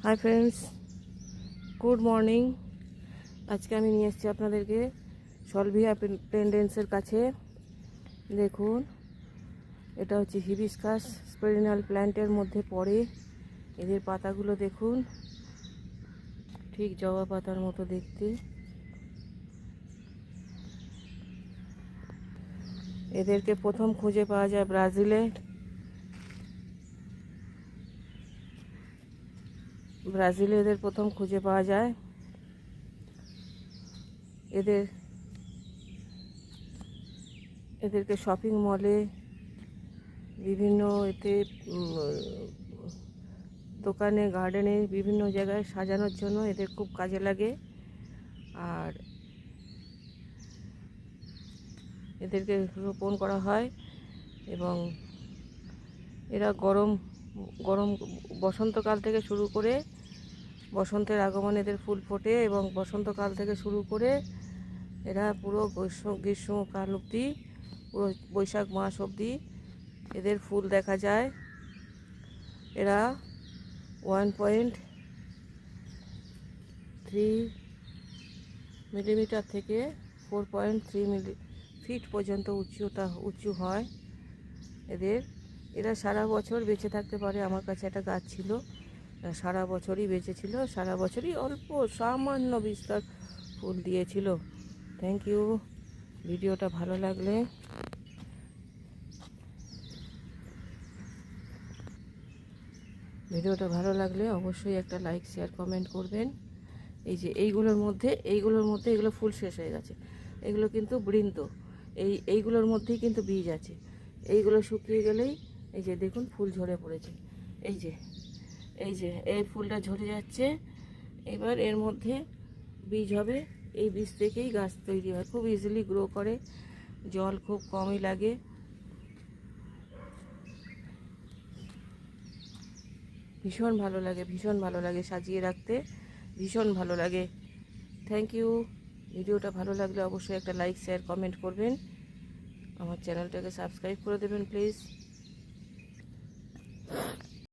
Hi friends, good morning. আজকে আমি নিয়ে এসেছি আপনাদেরকে সলভিয়া পেন্ডেন্সের কাছে। দেখুন, এটা হচ্ছে হিবিস্কাস স্পেরিনাল প্ল্যান্টের মধ্যে পড়ে। এদের পাতাগুলো দেখুন, ঠিক জবা পাতার মতো দেখতে। এদেরকে প্রথম খুঁজে পাওয়া যায় ব্রাজিলে। এদের প্রথম খুঁজে পাওয়া যায়। এদেরকে শপিং মলে, বিভিন্ন দোকানে, গার্ডেনে, বিভিন্ন জায়গায় সাজানোর জন্য এদের খুব কাজে লাগে। আর এদেরকে রোপণ করা হয় এবং এরা গরম বসন্তকাল থেকে শুরু করে, বসন্তের আগমনে এদের ফুল ফোটে এবং বসন্তকাল থেকে শুরু করে এরা পুরো গ্রীষ্মকাল অবধি, পুরো বৈশাখ মাস অবধি এদের ফুল দেখা যায়। এরা 1.3 মিলিমিটার থেকে 4.3 ফিট পর্যন্ত উঁচু হয় এরা সারা বছর বেঁচে থাকতে পারে। আমার কাছে একটা গাছ ছিল, সারা বছরই বেঁচে ছিল, সারা বছরই অল্প সামান্য বিস্তর ফুল দিয়েছিল। Thank you. ভিডিওটা ভালো লাগলে অবশ্যই একটা লাইক, শেয়ার, কমেন্ট করবেন। এই যে এইগুলোর মধ্যে এগুলো ফুল শেষ হয়ে গেছে। এগুলো কিন্তু বৃন্ত। এইগুলোর মধ্যেই কিন্তু বীজ আছে। এইগুলো শুকিয়ে গেলেই এই যে দেখুন ফুল ঝরে পড়েছে। এই ফুলটা ঝরে যাচ্ছে। এবার এর মধ্যে বীজ হবে। এই বীজ থেকেই গাছ তৈরি হয়, খুব ইজিলি গ্রো করে, জল খুব কমই লাগে। ভীষণ ভালো লাগে সাজিয়ে রাখতে, ভীষণ ভালো লাগে। Thank you. ভিডিওটা ভালো লাগলে অবশ্যই একটা লাইক, শেয়ার, কমেন্ট করবেন। আমার চ্যানেলটাকে সাবস্ক্রাইব করে দেবেন প্লিজ।